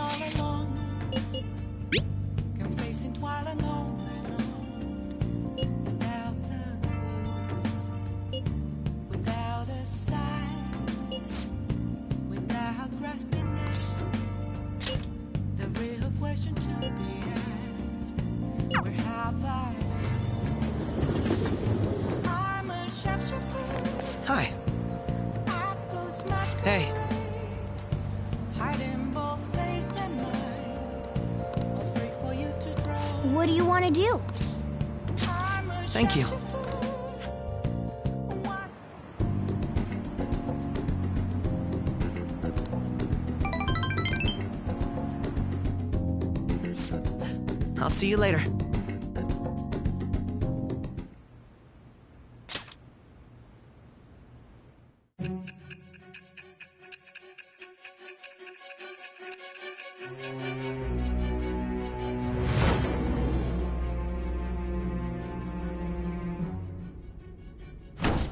all alone, confessing while alone without a clue, without a sign, without grasping it. The real question to be asked: where have I been? I'm a shapeshifter. Hi. Hey. What do you want to do? Thank you. I'll see you later.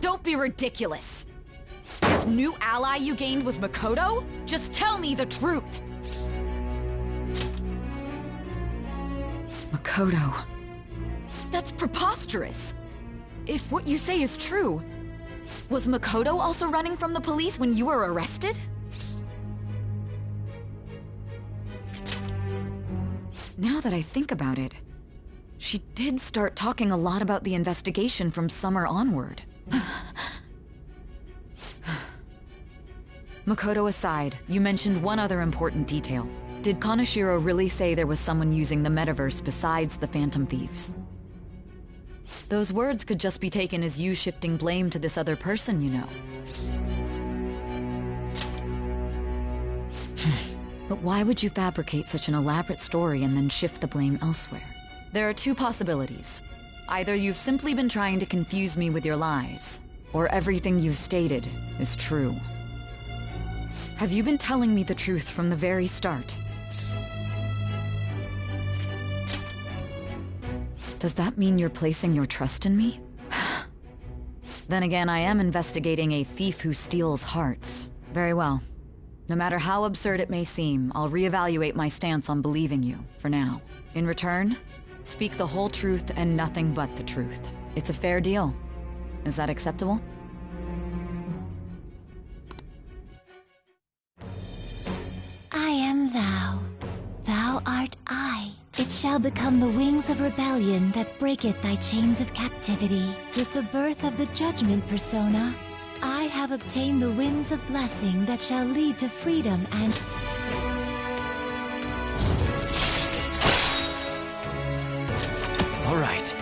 Don't be ridiculous. This new ally you gained was Makoto? Just tell me the truth. Makoto. That's preposterous. If what you say is true, was Makoto also running from the police when you were arrested? Now that I think about it, she did start talking a lot about the investigation from summer onward. Makoto aside, you mentioned one other important detail. Did Kaneshiro really say there was someone using the metaverse besides the Phantom Thieves? Those words could just be taken as you shifting blame to this other person, you know. But why would you fabricate such an elaborate story and then shift the blame elsewhere? There are two possibilities. Either you've simply been trying to confuse me with your lies, or everything you've stated is true. Have you been telling me the truth from the very start? Does that mean you're placing your trust in me? Then again, I am investigating a thief who steals hearts. Very well. No matter how absurd it may seem, I'll reevaluate my stance on believing you, for now. In return, speak the whole truth and nothing but the truth. It's a fair deal. Is that acceptable? I am thou. Thou art I. It shall become the wings of rebellion that breaketh thy chains of captivity. With the birth of the judgment persona, I have obtained the winds of blessing that shall lead to freedom and... All right.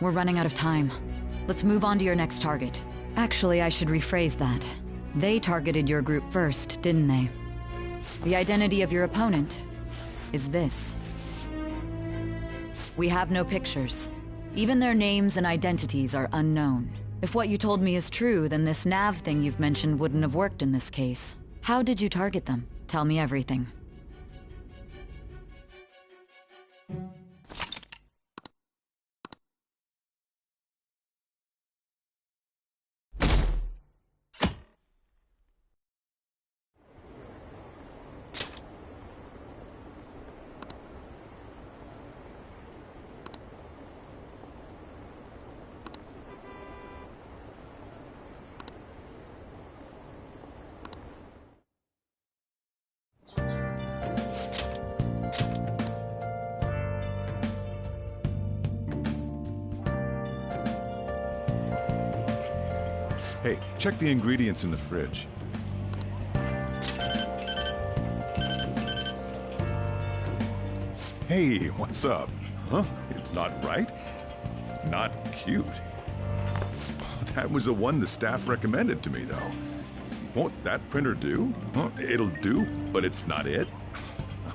We're running out of time. Let's move on to your next target. Actually, I should rephrase that. They targeted your group first, didn't they? The identity of your opponent is this. We have no pictures. Even their names and identities are unknown. If what you told me is true, then this nav thing you've mentioned wouldn't have worked in this case. How did you target them? Tell me everything. Hey, check the ingredients in the fridge. Hey, what's up? Huh? It's not right? Not cute. That was the one the staff recommended to me, though. Won't that printer do? Huh? It'll do, but it's not it?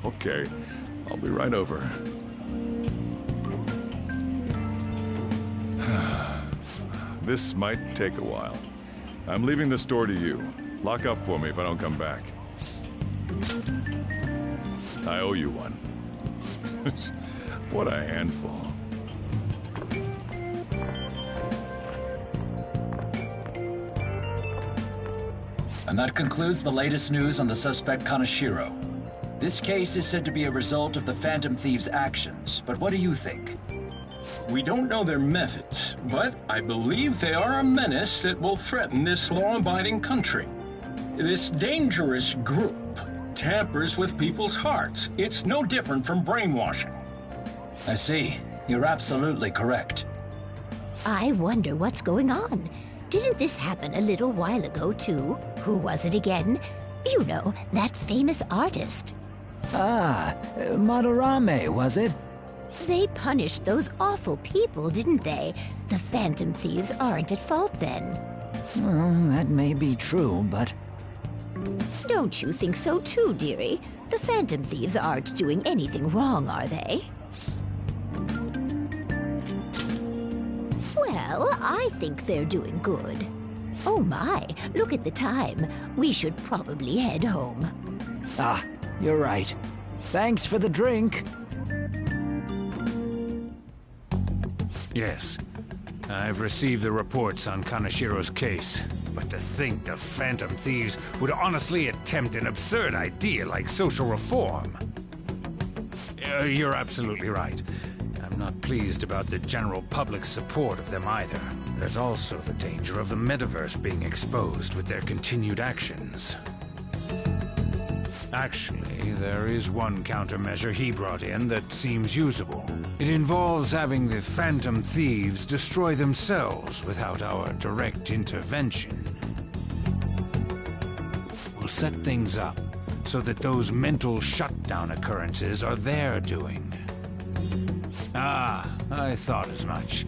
Okay, I'll be right over. This might take a while. I'm leaving the store to you. Lock up for me if I don't come back. I owe you one. What a handful. And that concludes the latest news on the suspect Kaneshiro. This case is said to be a result of the Phantom Thieves' actions, but what do you think? We don't know their methods, but I believe they are a menace that will threaten this law-abiding country. This dangerous group tampers with people's hearts. It's no different from brainwashing. I see. You're absolutely correct. I wonder what's going on. Didn't this happen a little while ago, too? Who was it again? You know, that famous artist. Ah, Madarame, was it? They punished those awful people, didn't they? The Phantom Thieves aren't at fault then. Well, that may be true, but... Don't you think so too, dearie? The Phantom Thieves aren't doing anything wrong, are they? Well, I think they're doing good. Oh my, look at the time. We should probably head home. Ah, you're right. Thanks for the drink. Yes. I've received the reports on Kaneshiro's case. But to think the Phantom Thieves would honestly attempt an absurd idea like social reform. You're absolutely right. I'm not pleased about the general public's support of them either. There's also the danger of the metaverse being exposed with their continued actions. Actually, there is one countermeasure he brought in that seems usable. It involves having the Phantom Thieves destroy themselves without our direct intervention. We'll set things up so that those mental shutdown occurrences are their doing. Ah, I thought as much.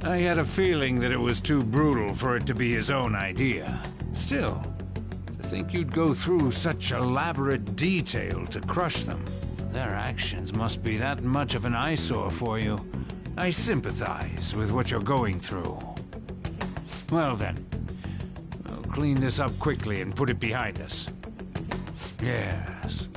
I had a feeling that it was too brutal for it to be his own idea. Still, to think you'd go through such elaborate detail to crush them. Their actions must be that much of an eyesore for you. I sympathize with what you're going through. Well then, we'll clean this up quickly and put it behind us. Yes,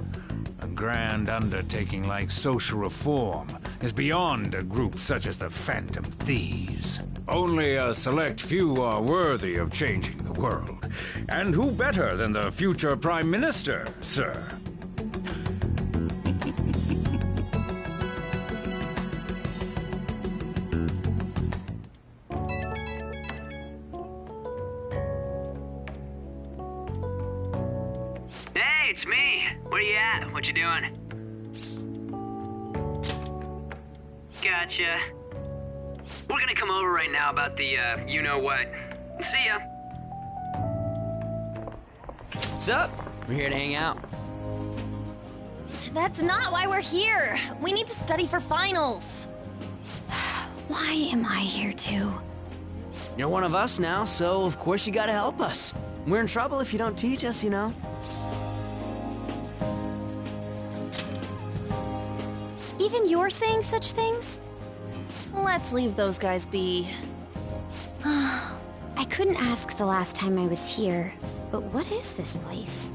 a grand undertaking like social reform is beyond a group such as the Phantom Thieves. Only a select few are worthy of changing the world. And who better than the future Prime Minister, sir? Hey, it's me. Where you at? What you doing? Gotcha. We're gonna come over right now about the, you-know-what. See ya. What's up? We're here to hang out. That's not why we're here. We need to study for finals. Why am I here too? You're one of us now, so of course you gotta help us. We're in trouble if you don't teach us, you know. Even you're saying such things? Let's leave those guys be. I couldn't ask the last time I was here, but what is this place?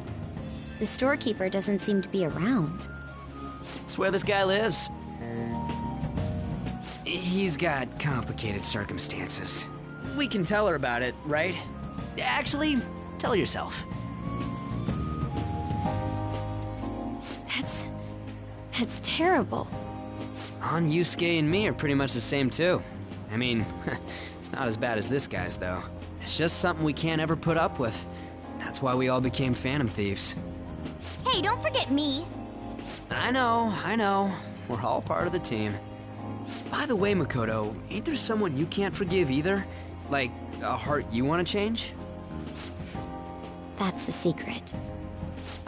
The storekeeper doesn't seem to be around. It's where this guy lives. He's got complicated circumstances. We can tell her about it, right? Actually, tell yourself. That's terrible. On Yusuke and me are pretty much the same too. I mean, it's not as bad as this guy's though. It's just something we can't ever put up with. That's why we all became Phantom Thieves. Hey, don't forget me. I know. We're all part of the team. By the way, Makoto, ain't there someone you can't forgive either? Like, a heart you want to change? That's a secret.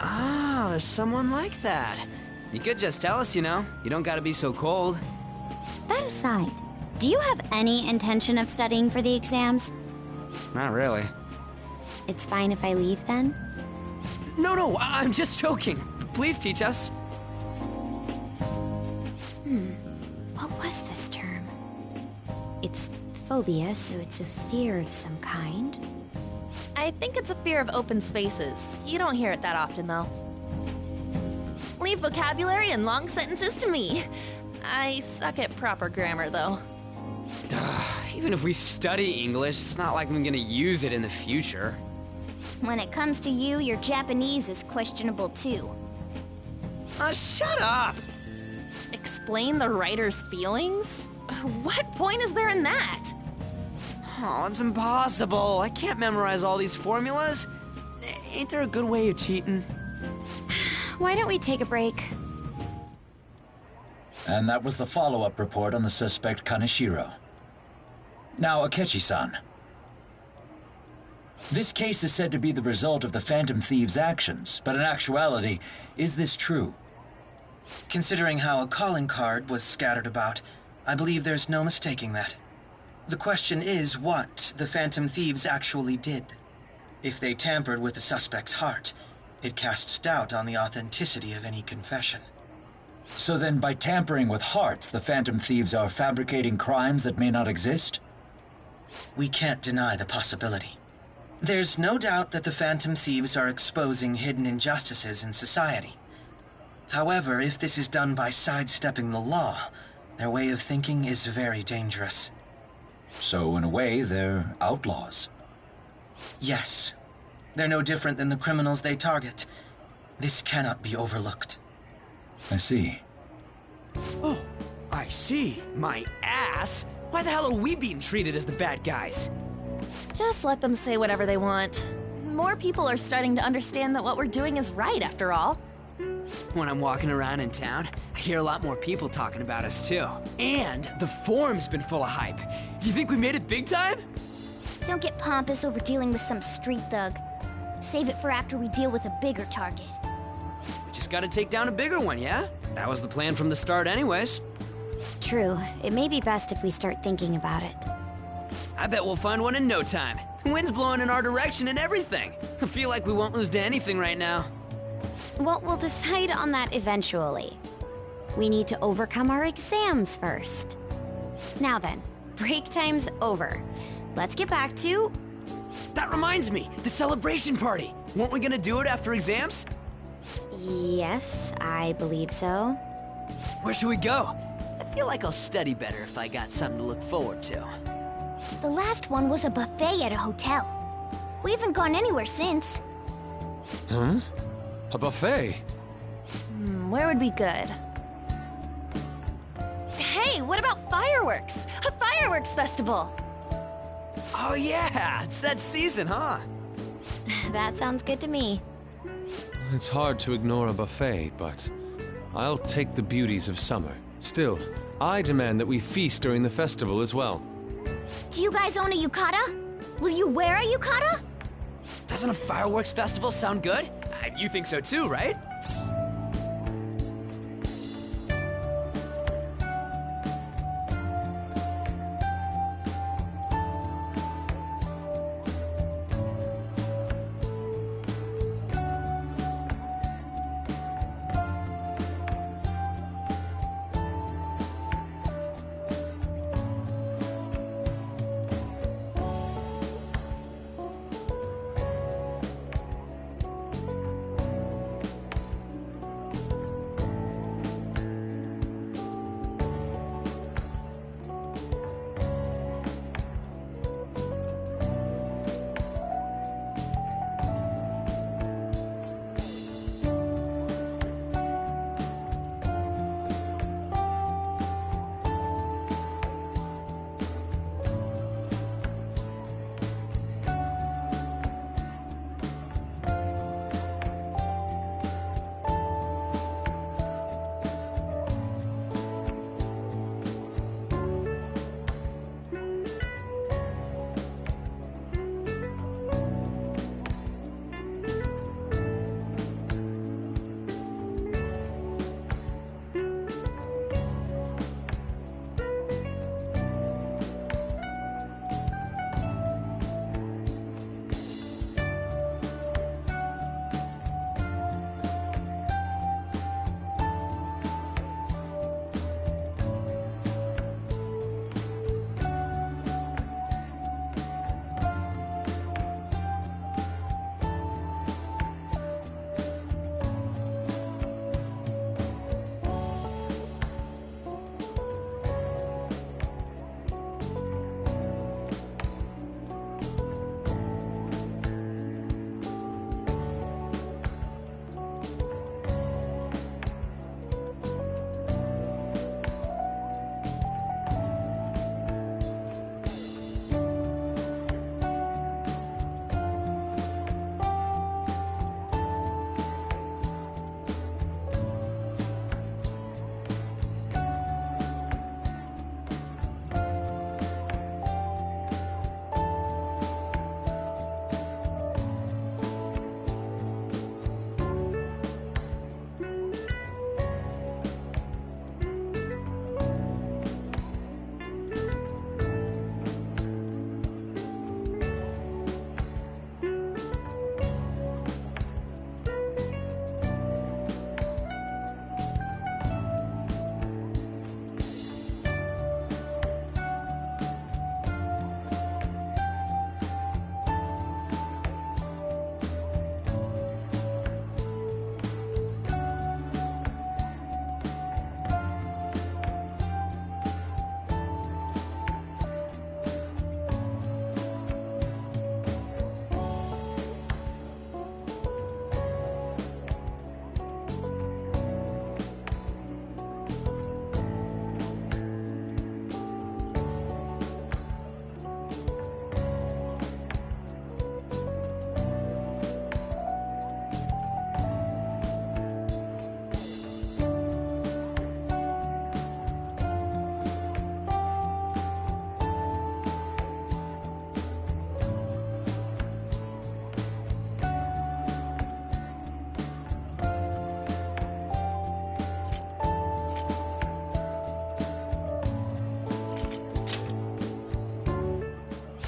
Ah, there's someone like that. You could just tell us, you know. You don't gotta be so cold. That aside, do you have any intention of studying for the exams? Not really. It's fine if I leave then? No, I'm just joking. Please teach us. What was this term? It's phobia, so it's a fear of some kind. I think it's a fear of open spaces. You don't hear it that often, though. Leave vocabulary and long sentences to me. I suck at proper grammar, though. Even if we study English, it's not like I'm gonna use it in the future. When it comes to you, your Japanese is questionable too. Shut up! Explain the writer's feelings? What point is there in that? Oh, it's impossible. I can't memorize all these formulas. Ain't there a good way of cheating? Why don't we take a break? And that was the follow-up report on the suspect Kaneshiro. Now, Akechi-san. This case is said to be the result of the Phantom Thieves' actions, but in actuality, is this true? Considering how a calling card was scattered about, I believe there's no mistaking that. The question is what the Phantom Thieves actually did. If they tampered with the suspect's heart, it casts doubt on the authenticity of any confession. So then, by tampering with hearts, the Phantom Thieves are fabricating crimes that may not exist? We can't deny the possibility. There's no doubt that the Phantom Thieves are exposing hidden injustices in society. However, if this is done by sidestepping the law, their way of thinking is very dangerous. So, in a way, they're outlaws. Yes. They're no different than the criminals they target. This cannot be overlooked. I see. Oh, I see. My ass? Why the hell are we being treated as the bad guys? Just let them say whatever they want. More people are starting to understand that what we're doing is right, after all. When I'm walking around in town, I hear a lot more people talking about us too. And the forum's been full of hype. Do you think we made it big time? Don't get pompous over dealing with some street thug. Save it for after we deal with a bigger target. We just gotta take down a bigger one, yeah? That was the plan from the start anyways. True. It may be best if we start thinking about it. I bet we'll find one in no time. The wind's blowing in our direction and everything. I feel like we won't lose to anything right now. Well, we'll decide on that eventually. We need to overcome our exams first. Now then, break time's over. Let's get back to... That reminds me, the celebration party. Weren't we gonna do it after exams? Yes, I believe so. Where should we go? I feel like I'll study better if I got something to look forward to. The last one was a buffet at a hotel. We haven't gone anywhere since. Huh? A buffet? Where would be good? Hey, what about fireworks? A fireworks festival! Oh yeah, it's that season, huh? That sounds good to me. It's hard to ignore a buffet, but I'll take the beauties of summer. Still, I demand that we feast during the festival as well. Do you guys own a yukata? Will you wear a yukata? Doesn't a fireworks festival sound good? You think so too, right?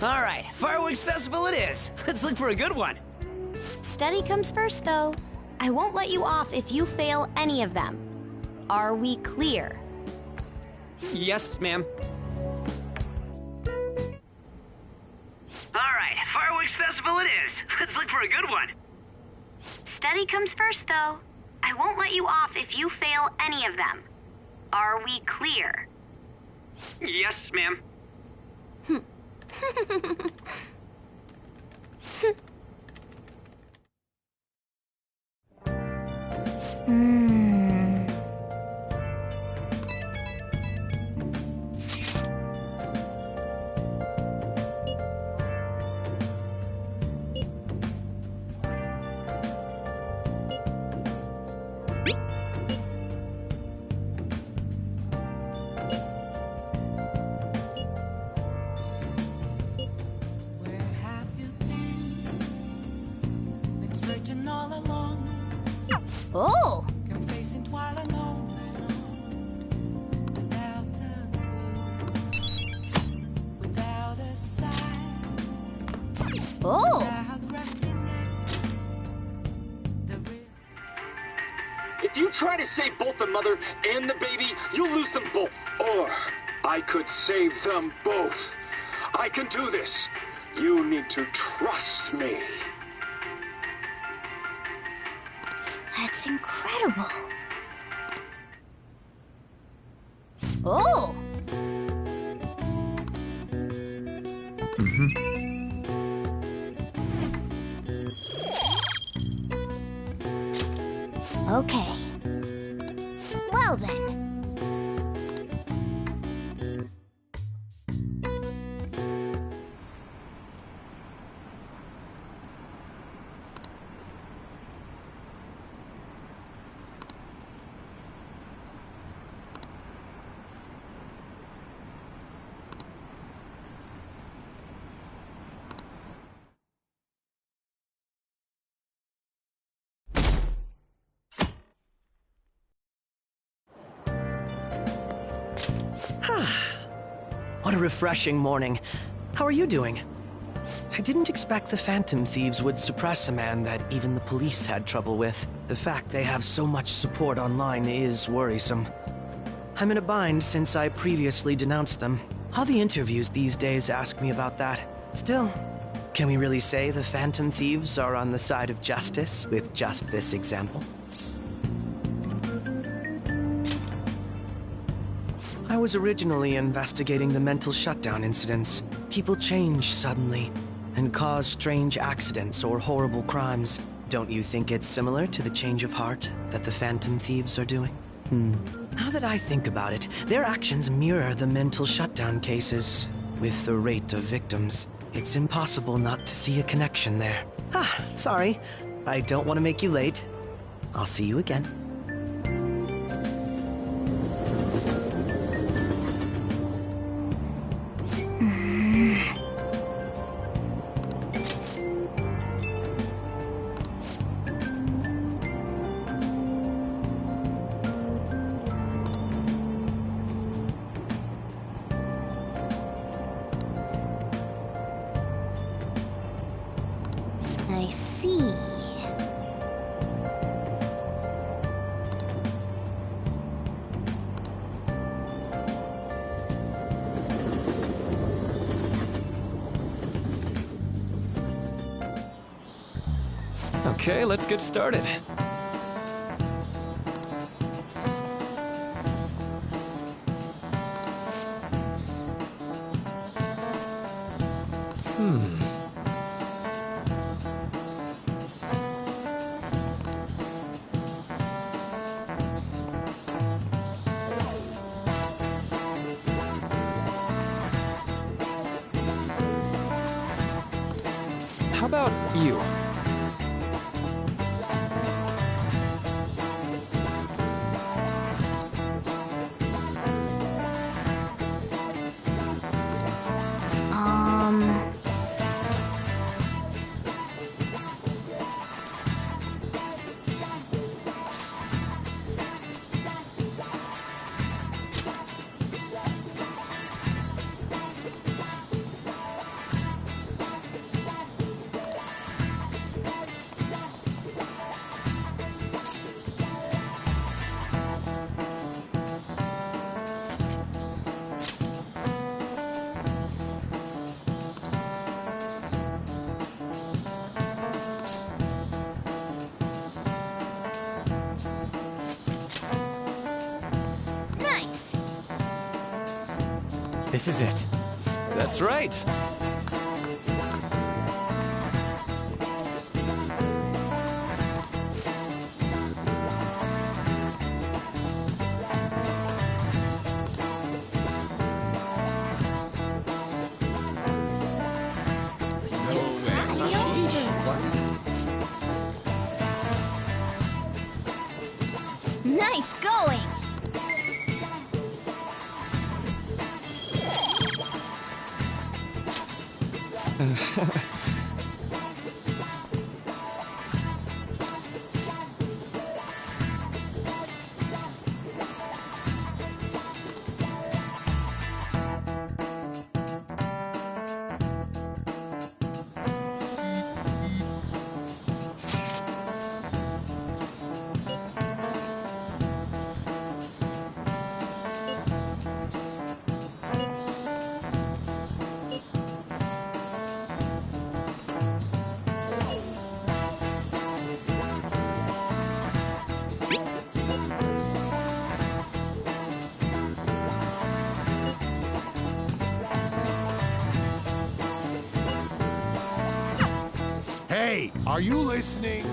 All right, fireworks festival it is. Let's look for a good one. Study comes first, though. I won't let you off if you fail any of them. Are we clear? Yes, ma'am. All right, fireworks festival it is. Let's look for a good one. Study comes first, though. I won't let you off if you fail any of them. Are we clear? Yes, ma'am. Where have you been searching all along, Oh! confessing while alone without a clue, without a sign, Oh! without grasping it. The real If you try to save both the mother and the baby, you'll lose them both. Or I could save them both. I can do this. You need to trust me. That's incredible. Oh! Okay. Well then. What a refreshing morning. How are you doing? I didn't expect the Phantom Thieves would suppress a man that even the police had trouble with. The fact they have so much support online is worrisome. I'm in a bind since I previously denounced them. All the interviews these days ask me about that. Still, can we really say the Phantom Thieves are on the side of justice with just this example? I was originally investigating the mental shutdown incidents. People change suddenly and cause strange accidents or horrible crimes. Don't you think it's similar to the change of heart that the Phantom Thieves are doing? Now that I think about it, their actions mirror the mental shutdown cases. With the rate of victims, it's impossible not to see a connection there. Sorry. I don't want to make you late. I'll see you again. I see. Okay, let's get started. How about you? This is it. That's right. Nice going! Hey, are you listening?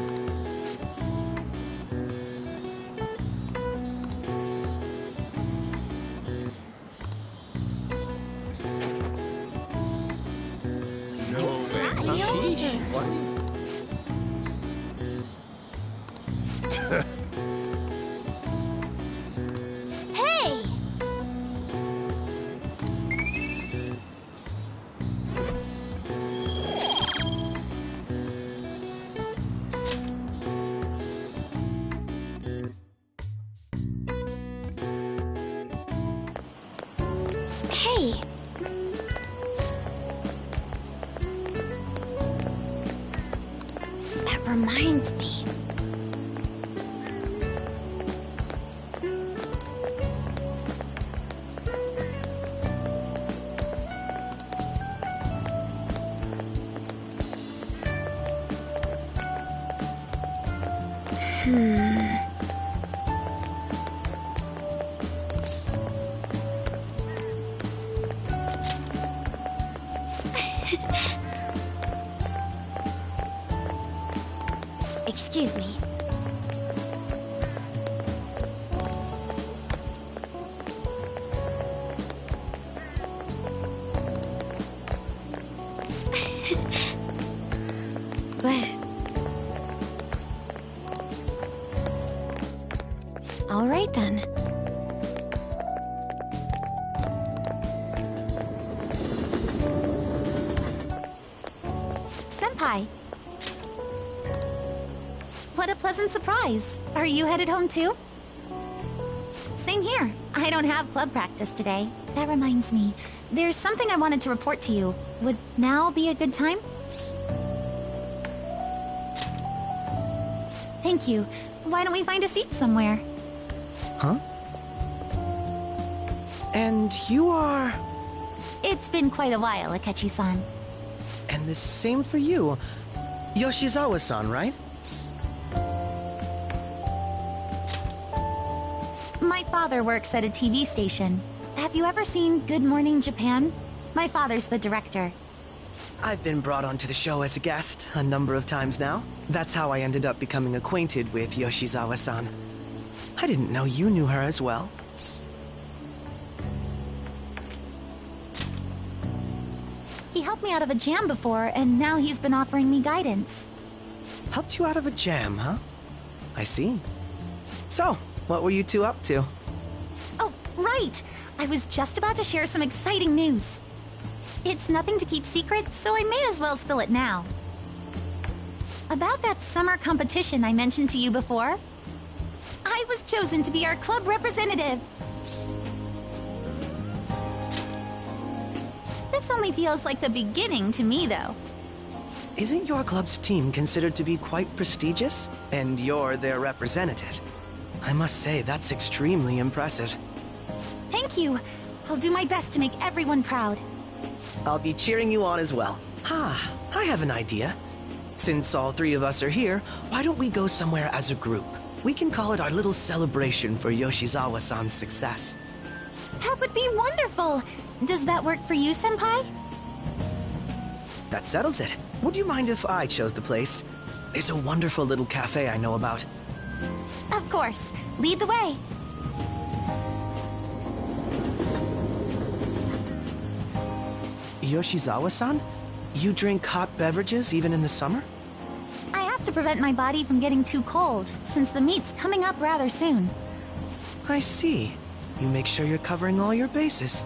Hey! Hey! That reminds me. Excuse me. But... all right then. Senpai. What a pleasant surprise. Are you headed home too? Same here. I don't have club practice today. That reminds me. There's something I wanted to report to you. Would now be a good time? Thank you. Why don't we find a seat somewhere? Huh? And you are... It's been quite a while, Akechi-san. And the same for you. Yoshizawa-san, right? My father works at a TV station. Have you ever seen Good Morning Japan? My father's the director. I've been brought onto the show as a guest a number of times now. That's how I ended up becoming acquainted with Yoshizawa-san. I didn't know you knew her as well. He helped me out of a jam before, and now he's been offering me guidance. Helped you out of a jam, huh? I see. So, what were you two up to? Oh, right! I was just about to share some exciting news. It's nothing to keep secret, so I may as well spill it now. About that summer competition I mentioned to you before, I was chosen to be our club representative. This only feels like the beginning to me, though. Isn't your club's team considered to be quite prestigious? And you're their representative. I must say, that's extremely impressive. Thank you. I'll do my best to make everyone proud. I'll be cheering you on as well. I have an idea. Since all three of us are here, why don't we go somewhere as a group? We can call it our little celebration for Yoshizawa-san's success. That would be wonderful! Does that work for you, Senpai? That settles it. Would you mind if I chose the place? There's a wonderful little cafe I know about. Of course. Lead the way. Yoshizawa-san? You drink hot beverages even in the summer? I have to prevent my body from getting too cold, since the meet's coming up rather soon. I see. You make sure you're covering all your bases.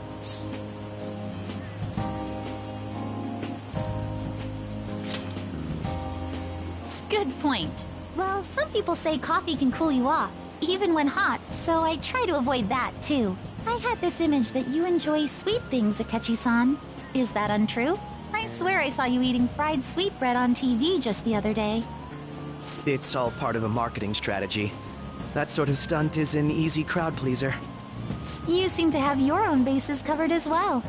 Good point. Well, some people say coffee can cool you off, even when hot, so I try to avoid that, too. I had this image that you enjoy sweet things, Akechi-san. Is that untrue? I swear I saw you eating fried sweetbread on TV just the other day. It's all part of a marketing strategy. That sort of stunt is an easy crowd pleaser. You seem to have your own bases covered as well.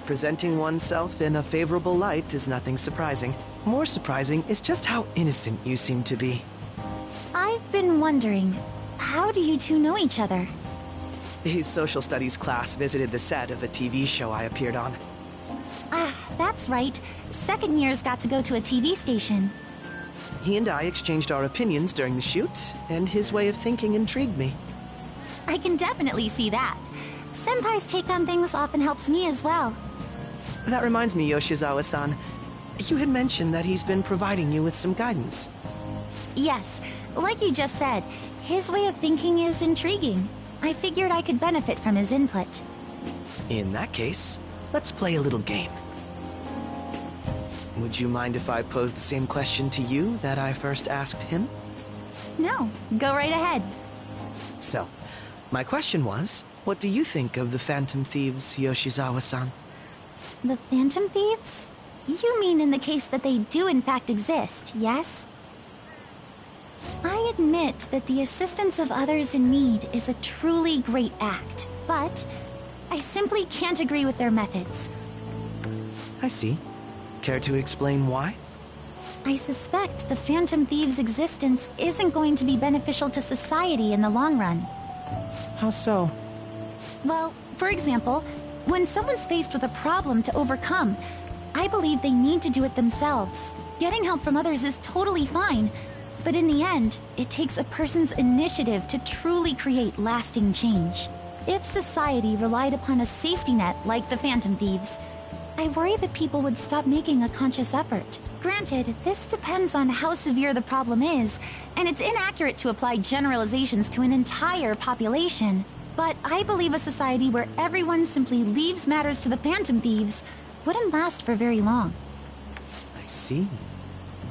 Presenting oneself in a favorable light is nothing surprising. More surprising is just how innocent you seem to be. I've been wondering, how do you two know each other? His social studies class visited the set of a TV show I appeared on. Ah, that's right. Second years got to go to a TV station. He and I exchanged our opinions during the shoot, and his way of thinking intrigued me. I can definitely see that. Senpai's take on things often helps me as well. That reminds me, Yoshizawa-san. You had mentioned that he's been providing you with some guidance. Yes, like you just said, his way of thinking is intriguing. I figured I could benefit from his input. In that case, let's play a little game. Would you mind if I posed the same question to you that I first asked him? No, go right ahead. So, my question was, what do you think of the Phantom Thieves, Yoshizawa-san? The Phantom Thieves? You mean in the case that they do in fact exist, yes? I admit that the assistance of others in need is a truly great act, but I simply can't agree with their methods. I see. Care to explain why? I suspect the Phantom Thieves' existence isn't going to be beneficial to society in the long run. How so? Well, for example, when someone's faced with a problem to overcome, I believe they need to do it themselves. Getting help from others is totally fine, but in the end, it takes a person's initiative to truly create lasting change. If society relied upon a safety net like the Phantom Thieves, I worry that people would stop making a conscious effort. Granted, this depends on how severe the problem is, and it's inaccurate to apply generalizations to an entire population. But I believe a society where everyone simply leaves matters to the Phantom Thieves wouldn't last for very long. I see.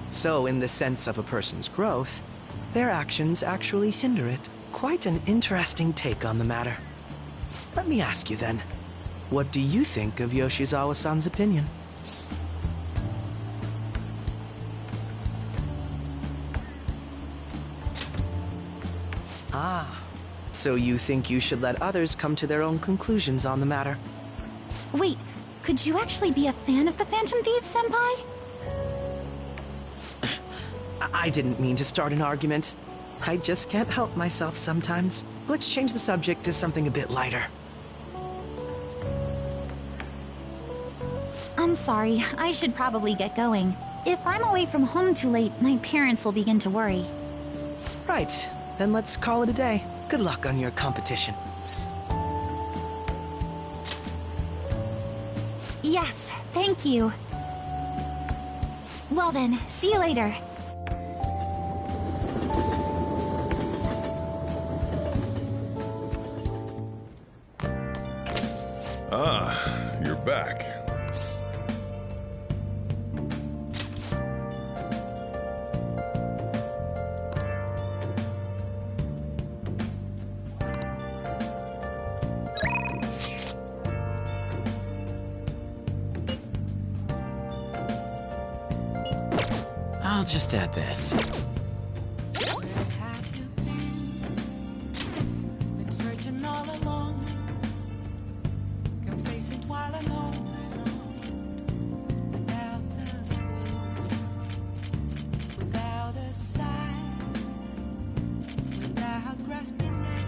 So, in the sense of a person's growth, their actions actually hinder it. Quite an interesting take on the matter. Let me ask you then, what do you think of Yoshizawa-san's opinion? Ah, so you think you should let others come to their own conclusions on the matter? Wait, could you actually be a fan of the Phantom Thieves, Senpai? I didn't mean to start an argument. I just can't help myself sometimes. Let's change the subject to something a bit lighter. I'm sorry, I should probably get going. If I'm away from home too late, my parents will begin to worry. Right, then let's call it a day. Good luck on your competition. Yes, thank you. Well then, see you later. Ah, you're back. I'll just add this. Been searching all along, complacent while alone, without the asking it.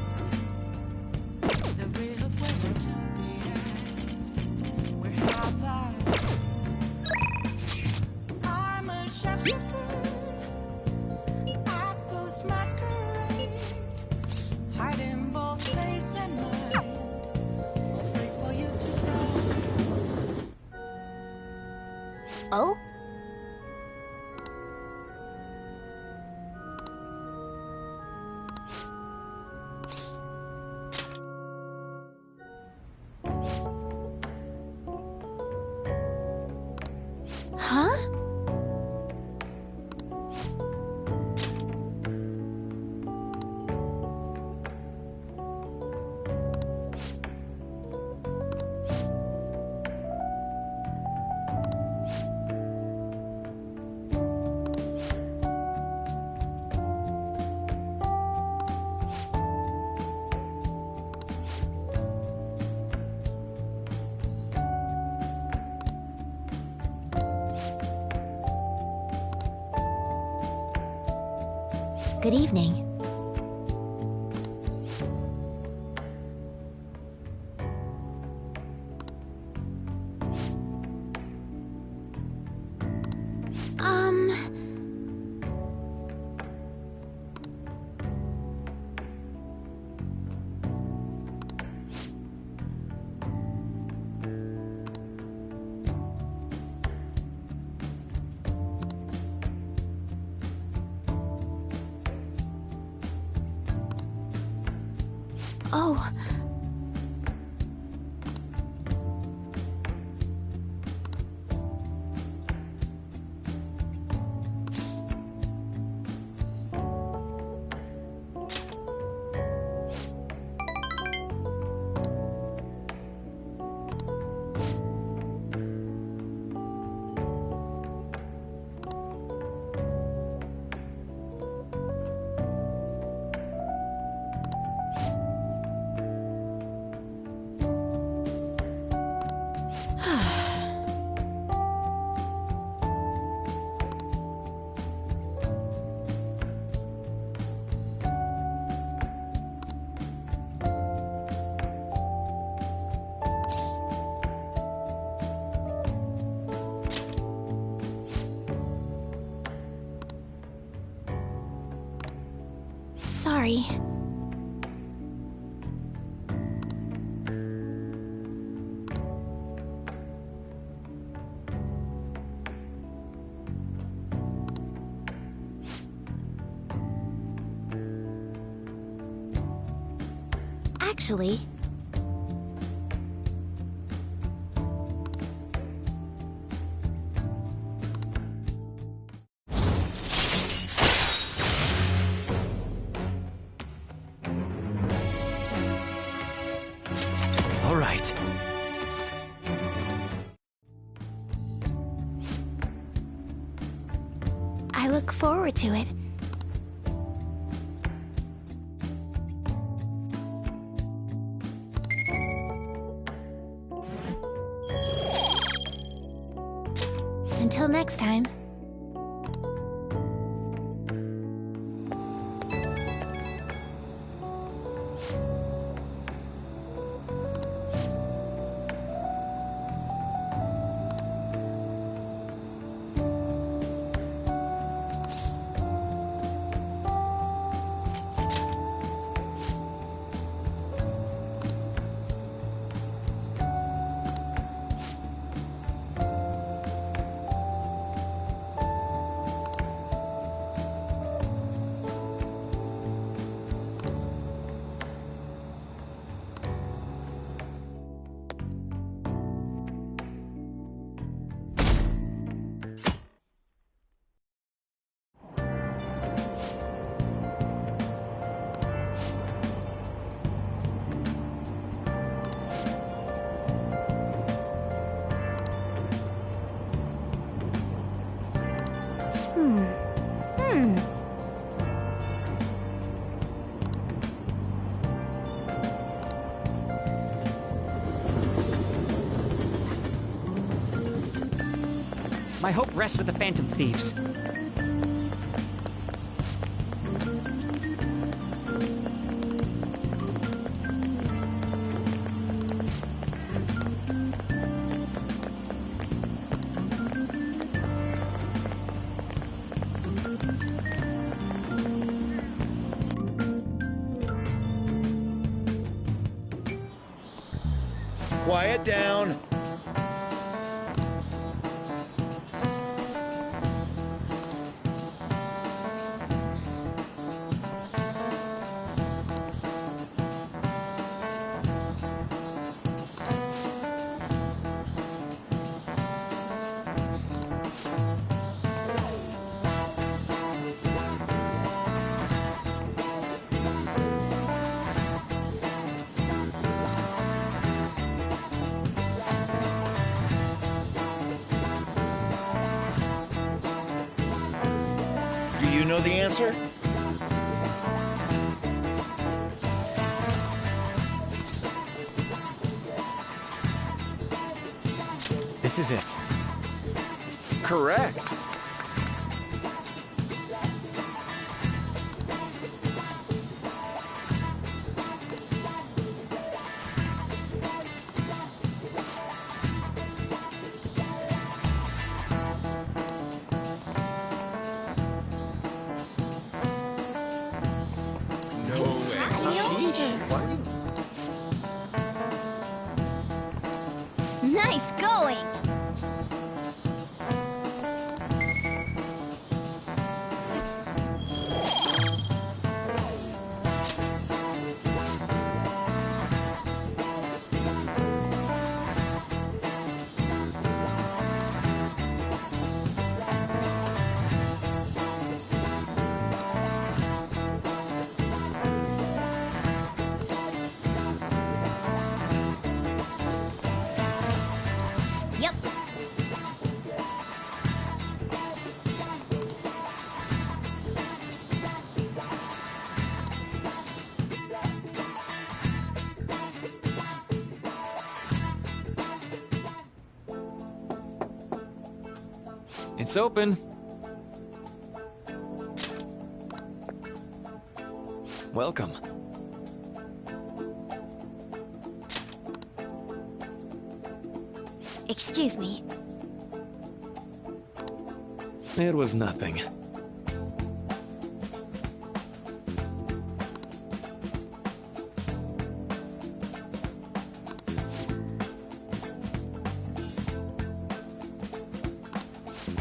The real question to be asked, where have I? I'm a shapeshifter at those masquerade, hiding both face and mind, all free for you to try. Oh? Huh? Good evening. Oh. Sorry. Actually... All right. I look forward to it. Until next time. My hope rests with the Phantom Thieves. quiet down. Do you know the answer? This is it. Correct. Nice going! Yep. It's open. Welcome. Excuse me. It was nothing.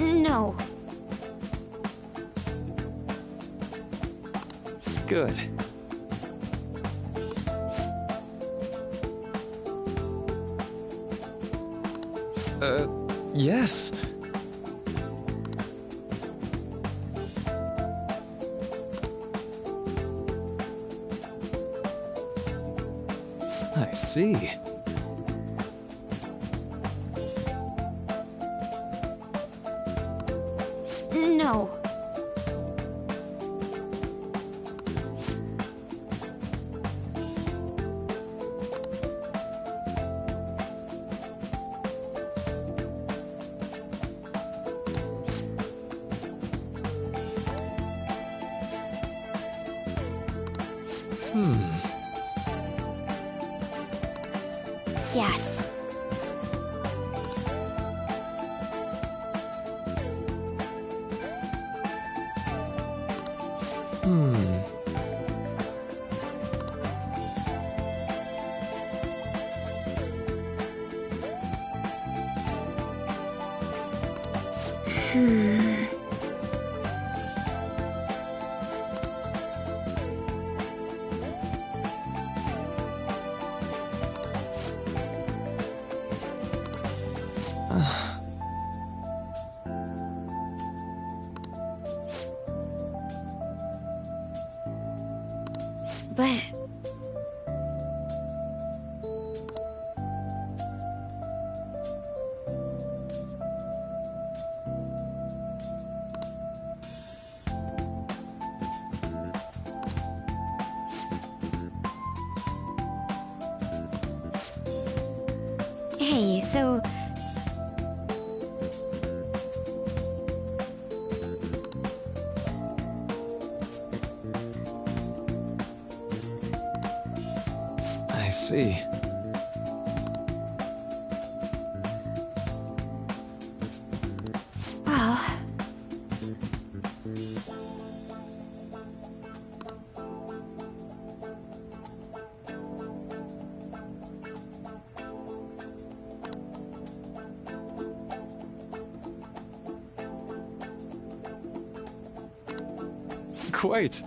No. Good. Yes. I see. No. Yes. But... Hey, so... I see. Well... quite.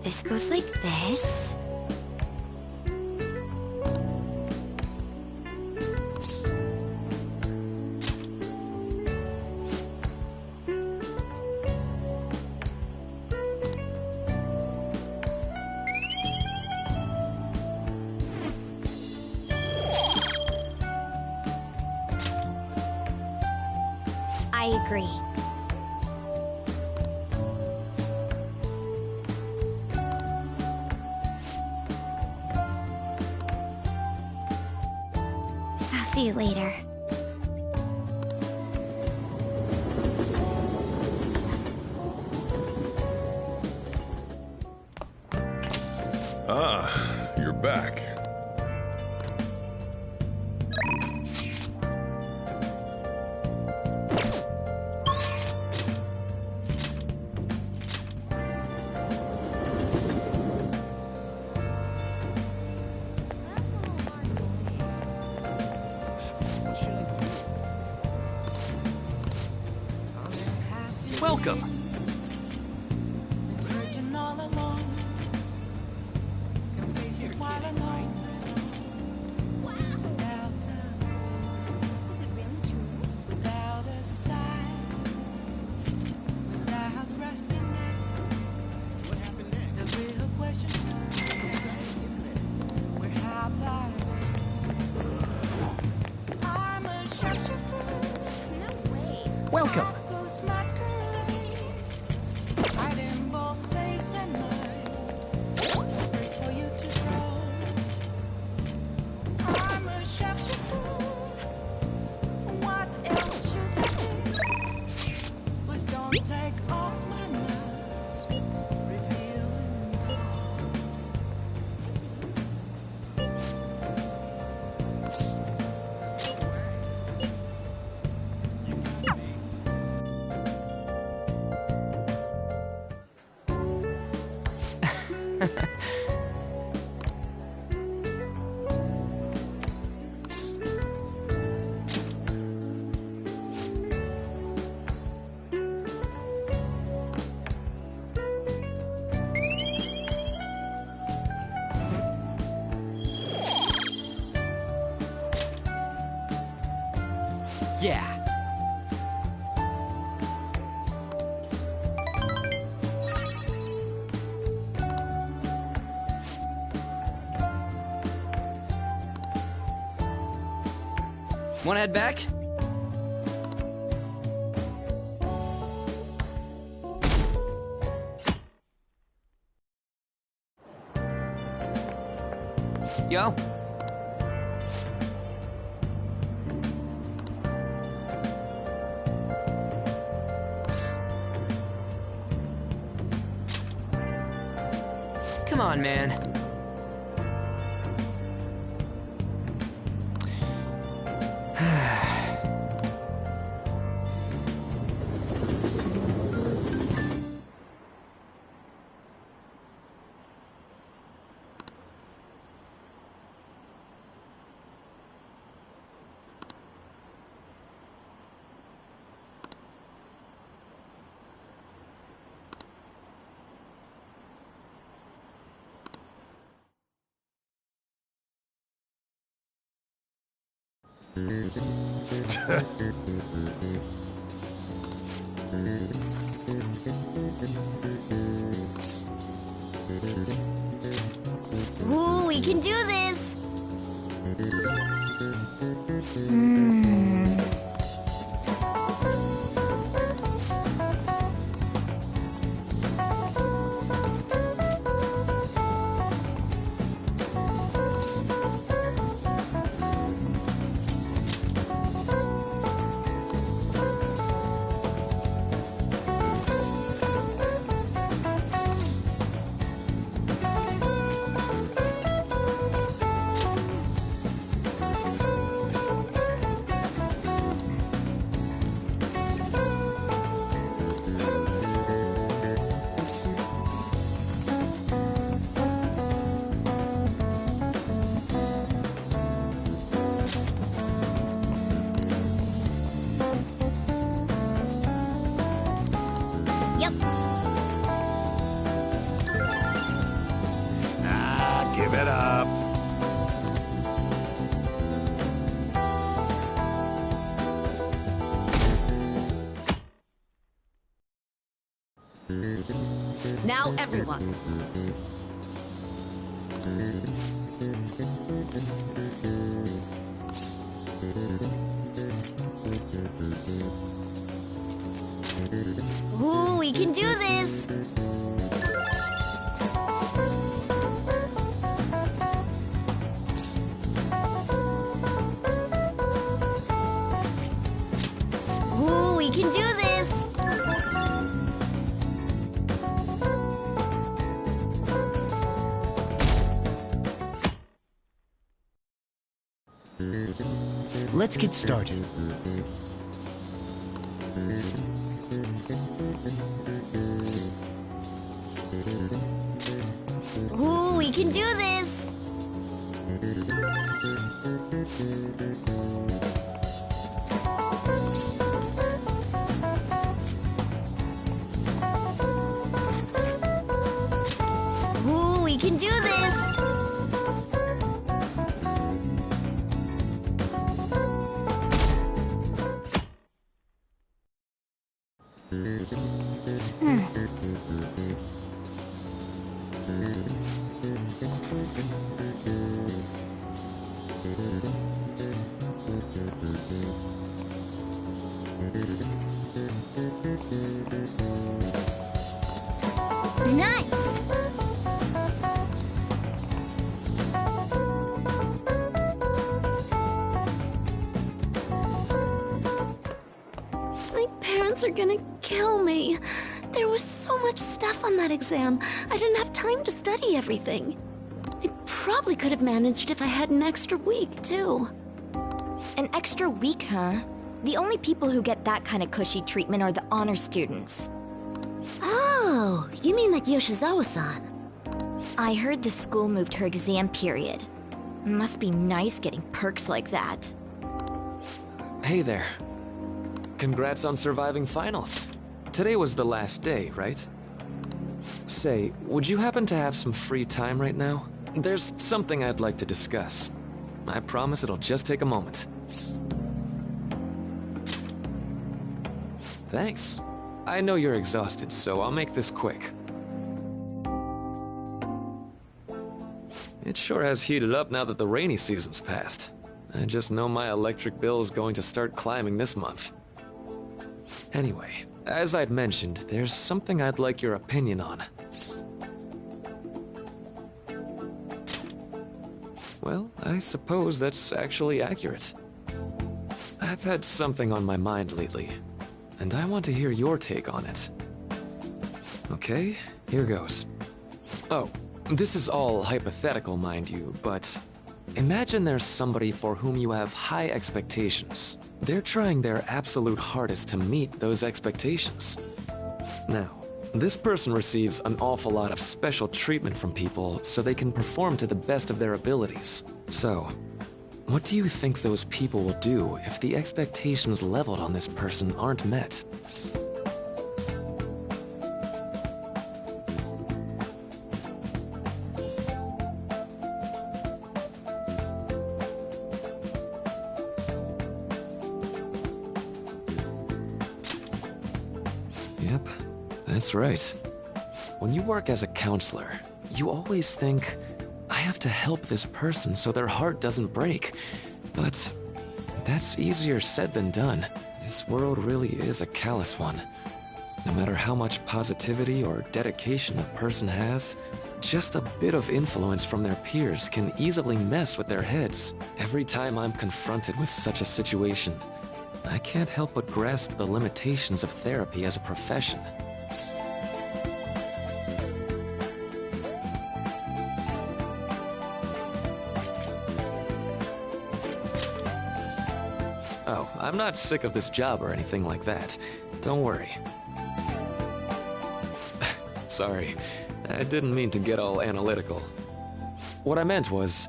This goes like this. I agree. See you later. Ah, you're back. Welcome. Been searching all along. Can face it while alone. Without is it really true? Without a sigh, without grasping it. What happened next? The real question is, where have I been? I'm a sharpshooter. No way. Welcome. Hiding both face and mind, wait for you to grow. I'm a sharpshooter. What else should I do? Please don't take off my mask, revealing dawn. Yeah. Wanna head back? Yo. Come on, man. Ooh, we can do this! Yep. Ah, give it up. Now, everyone. Ooh, we can do this! Ooh, we can do this! Let's get started. Ooh, we can do this! Ooh, we can do this! Nice! My parents are gonna kill me. There was so much stuff on that exam. I didn't have time to study everything. I probably could have managed if I had an extra week, too. An extra week, huh? The only people who get that kind of cushy treatment are the honor students. Oh, you mean like Yoshizawa-san? I heard the school moved her exam period. Must be nice getting perks like that. Hey there. Congrats on surviving finals. Today was the last day, right? Say, would you happen to have some free time right now? There's something I'd like to discuss. I promise it'll just take a moment. Thanks. I know you're exhausted, so I'll make this quick. It sure has heated up now that the rainy season's passed. I just know my electric bill is going to start climbing this month. Anyway, as I'd mentioned, there's something I'd like your opinion on. Well, I suppose that's actually accurate. I've had something on my mind lately, and I want to hear your take on it. Okay, here goes. Oh, this is all hypothetical, mind you, but imagine there's somebody for whom you have high expectations. They're trying their absolute hardest to meet those expectations. Now, this person receives an awful lot of special treatment from people so they can perform to the best of their abilities. So, what do you think those people will do if the expectations leveled on this person aren't met? Yep, that's right. When you work as a counselor, you always think, I have to help this person so their heart doesn't break. But that's easier said than done. This world really is a callous one. No matter how much positivity or dedication a person has, just a bit of influence from their peers can easily mess with their heads. Every time I'm confronted with such a situation, I can't help but grasp the limitations of therapy as a profession. Oh, I'm not sick of this job or anything like that. Don't worry. Sorry, I didn't mean to get all analytical. What I meant was,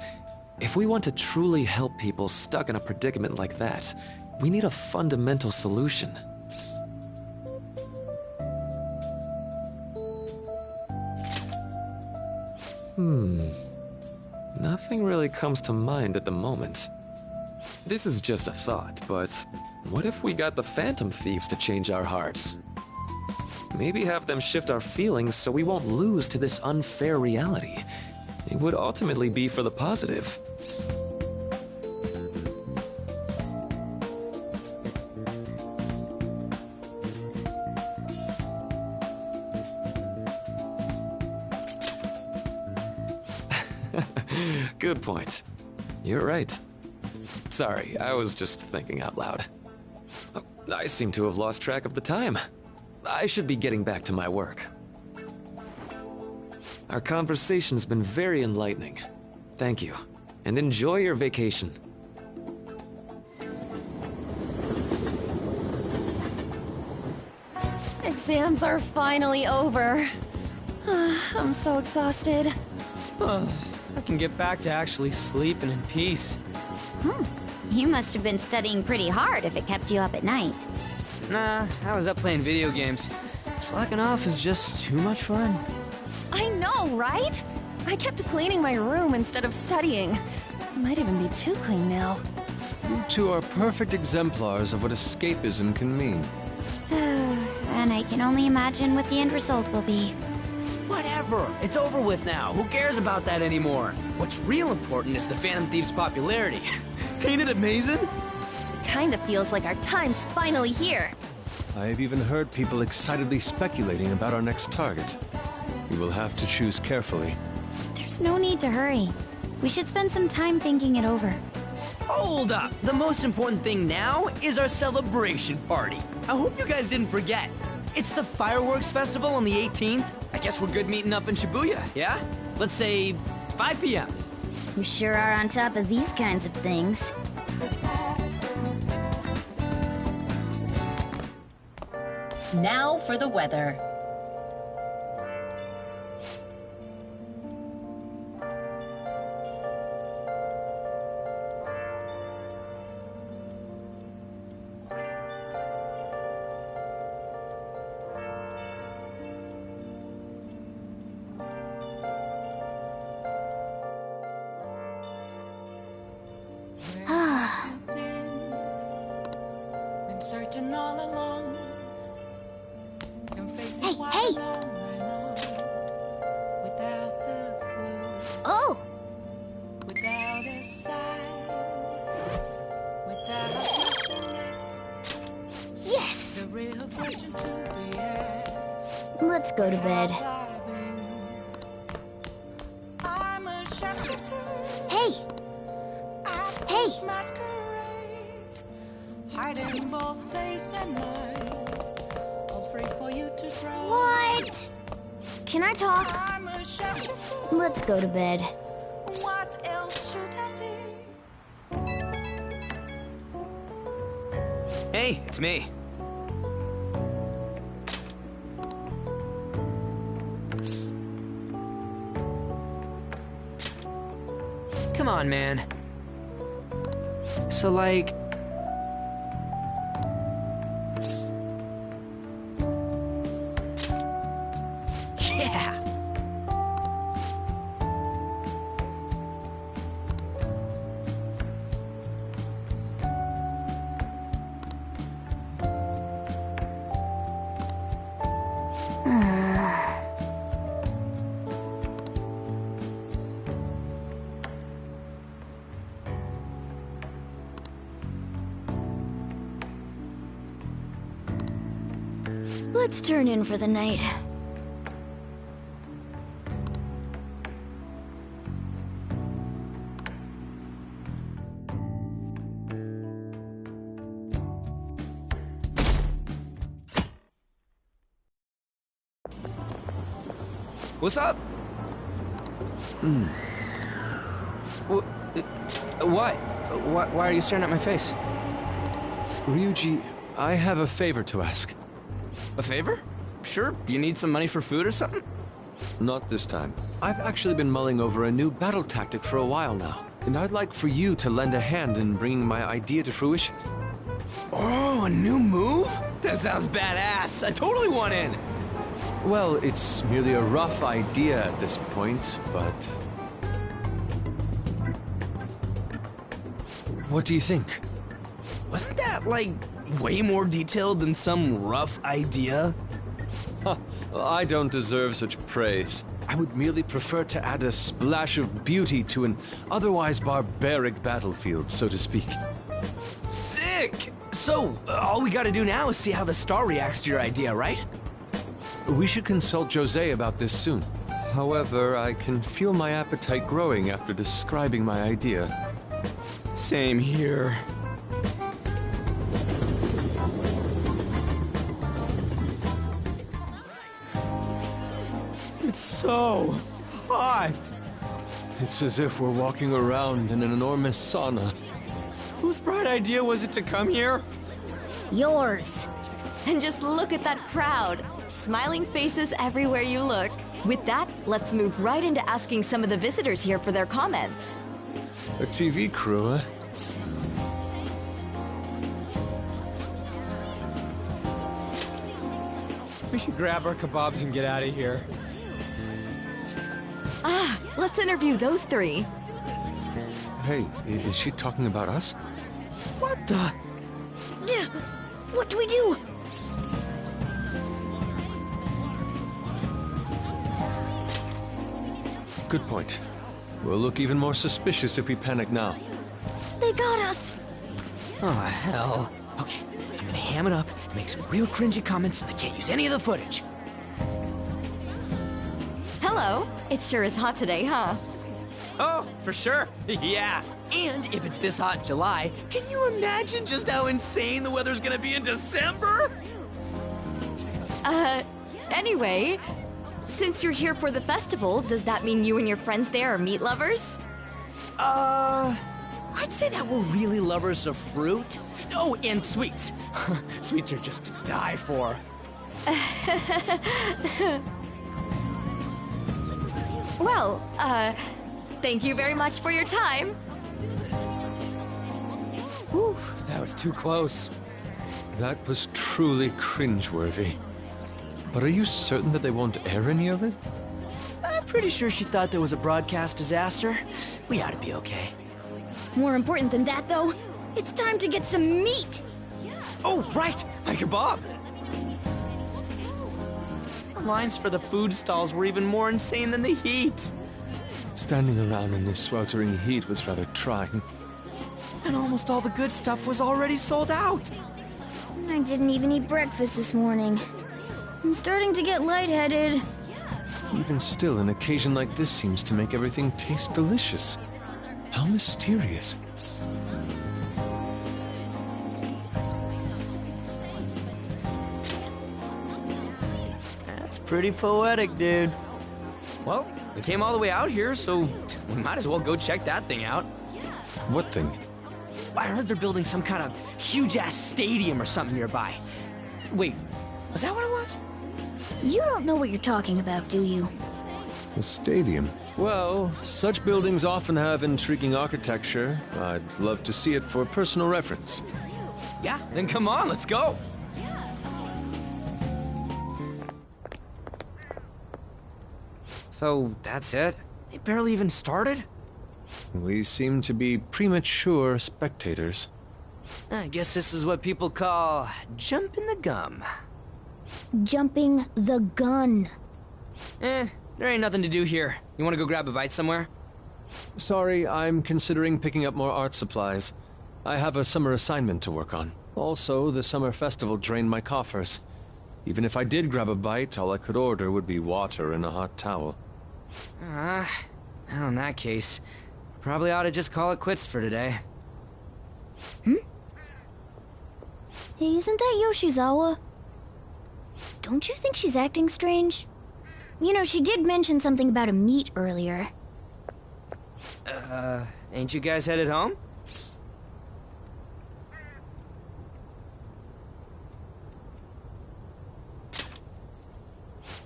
if we want to truly help people stuck in a predicament like that, we need a fundamental solution. Nothing really comes to mind at the moment. This is just a thought, but what if we got the Phantom Thieves to change our hearts? Maybe have them shift our feelings so we won't lose to this unfair reality. It would ultimately be for the positive. Good point. You're right. Sorry, I was just thinking out loud. Oh, I seem to have lost track of the time. I should be getting back to my work. Our conversation's been very enlightening. Thank you, and enjoy your vacation. Exams are finally over. I'm so exhausted. I can get back to actually sleeping in peace. You must have been studying pretty hard if it kept you up at night. Nah, I was up playing video games. Slacking off is just too much fun. I know, right? I kept cleaning my room instead of studying. It might even be too clean now. You two are perfect exemplars of what escapism can mean. And I can only imagine what the end result will be. Whatever. It's over with now. Who cares about that anymore? What's real important is the Phantom Thieves' popularity. Ain't it amazing? Kinda feels like our time's finally here. I have even heard people excitedly speculating about our next target. We will have to choose carefully. There's no need to hurry. We should spend some time thinking it over. Hold up! The most important thing now is our celebration party. I hope you guys didn't forget. It's the fireworks festival on the 18th. I guess we're good meeting up in Shibuya, yeah? Let's say 5 p.m. You sure are on top of these kinds of things. Now for the weather. Been searching all along. Hey, hey! Without a clue. Oh! Without a sign. Without a question. Yes! The real question to be asked. Let's go to bed. I'm a shepherd. Hey! Hey! Masquerade. Hiding both face and mind. All free for you to try. What? Can I talk? I'm a shepherd. Let's go to bed. What else should I be? Hey, it's me. Come on, man. So, like... Yeah! Let's turn in for the night. What's up? What? Why are you staring at my face? Ryuji, I have a favor to ask. A favor? Sure. You need some money for food or something? Not this time. I've actually been mulling over a new battle tactic for a while now, and I'd like for you to lend a hand in bringing my idea to fruition. Oh, a new move? That sounds badass. I totally want in. Well, it's merely a rough idea at this point, but... What do you think? Wasn't that, like, way more detailed than some rough idea? I don't deserve such praise. I would merely prefer to add a splash of beauty to an otherwise barbaric battlefield, so to speak. Sick! So, all we gotta do now is see how the star reacts to your idea, right? We should consult Jose about this soon. However, I can feel my appetite growing after describing my idea. Same here. It's so hot. It's as if we're walking around in an enormous sauna. Whose bright idea was it to come here? Yours. And just look at that crowd. Smiling faces everywhere you look. With that, let's move right into asking some of the visitors here for their comments. A TV crew, eh? We should grab our kebabs and get out of here. Ah, let's interview those three. Hey, is she talking about us? What the? Yeah, what do we do? Good point. We'll look even more suspicious if we panic now. They got us. Oh, hell. Okay, I'm gonna ham it up and make some real cringy comments so they can't use any of the footage. Hello. It sure is hot today, huh? Oh, for sure. Yeah. And if it's this hot in July, can you imagine just how insane the weather's gonna be in December? Anyway, since you're here for the festival, does that mean you and your friends there are meat lovers? I'd say that we're really lovers of fruit. Oh, and sweets. Sweets are just to die for. Well, thank you very much for your time. Whew, that was too close. That was truly cringeworthy. But are you certain that they won't air any of it? I'm pretty sure she thought there was a broadcast disaster. We ought to be okay. More important than that, though, it's time to get some meat! Oh, right! My kebab! The lines for the food stalls were even more insane than the heat. Standing around in this sweltering heat was rather trying. And almost all the good stuff was already sold out. I didn't even eat breakfast this morning. I'm starting to get lightheaded. Even still, an occasion like this seems to make everything taste delicious. How mysterious. That's pretty poetic, dude. Well, we came all the way out here, so we might as well go check that thing out. What thing? I heard they're building some kind of huge-ass stadium or something nearby. Wait, was that what it was? You don't know what you're talking about, do you? A stadium? Well, such buildings often have intriguing architecture. I'd love to see it for personal reference. Yeah, then come on, let's go! So, that's it? They barely even started? We seem to be premature spectators. I guess this is what people call jumping the gum. Jumping the gun. There ain't nothing to do here. You want to go grab a bite somewhere? Sorry, I'm considering picking up more art supplies. I have a summer assignment to work on. Also, the summer festival drained my coffers. Even if I did grab a bite, all I could order would be water and a hot towel. Well, in that case, probably ought to just call it quits for today. Hey, isn't that Yoshizawa? Don't you think she's acting strange? You know, she did mention something about a meet earlier. Ain't you guys headed home?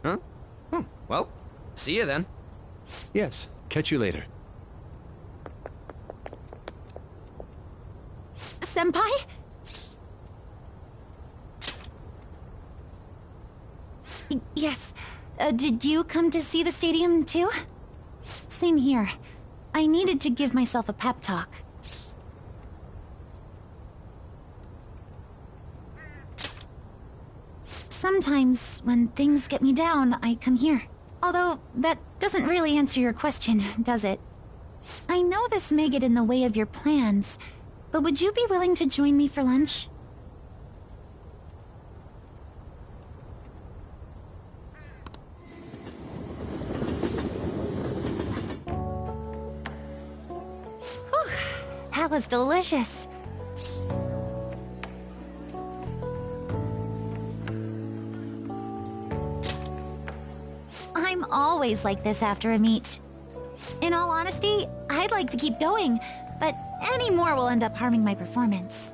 Huh? Well, see you then. Yes, catch you later. Senpai? Yes. Did you come to see the stadium, too? Same here. I needed to give myself a pep talk. Sometimes, when things get me down, I come here. Although, that doesn't really answer your question, does it? I know this may get in the way of your plans, but would you be willing to join me for lunch? Whew, that was delicious. I'm always like this after a meet. In all honesty, I'd like to keep going, but any more will end up harming my performance.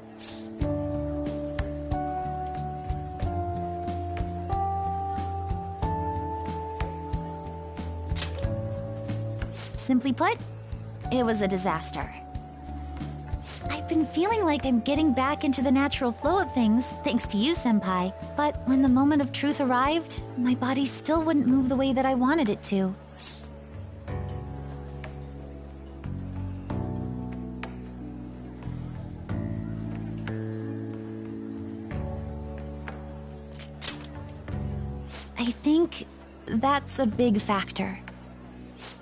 Simply put, it was a disaster. I've been feeling like I'm getting back into the natural flow of things, thanks to you, Senpai. But when the moment of truth arrived, my body still wouldn't move the way that I wanted it to. I think that's a big factor.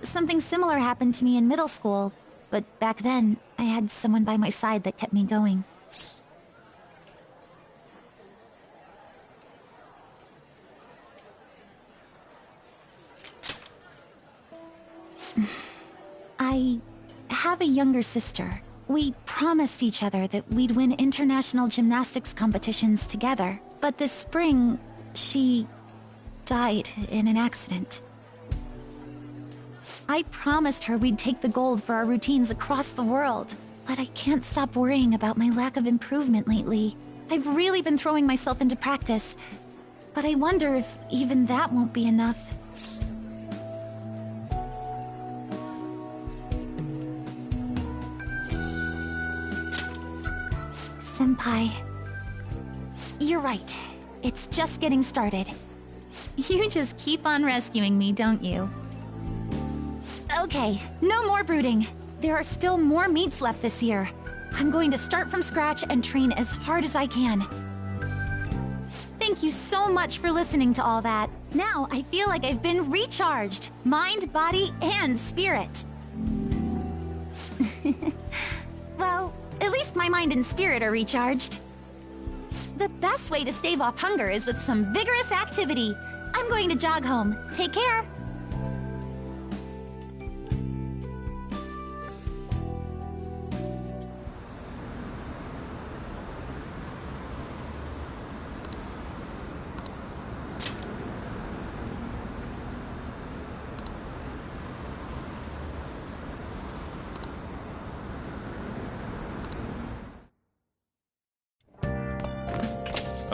Something similar happened to me in middle school, but back then, I had someone by my side that kept me going. I have a younger sister. We promised each other that we'd win international gymnastics competitions together. But this spring, she died in an accident. I promised her we'd take the gold for our routines across the world, but I can't stop worrying about my lack of improvement lately. I've really been throwing myself into practice, but I wonder if even that won't be enough. Senpai, you're right. It's just getting started. You just keep on rescuing me, don't you? Okay, no more brooding. There are still more meets left this year. I'm going to start from scratch and train as hard as I can. Thank you so much for listening to all that. Now I feel like I've been recharged. Mind, body, and spirit. Well, at least my mind and spirit are recharged. The best way to stave off hunger is with some vigorous activity. I'm going to jog home. Take care.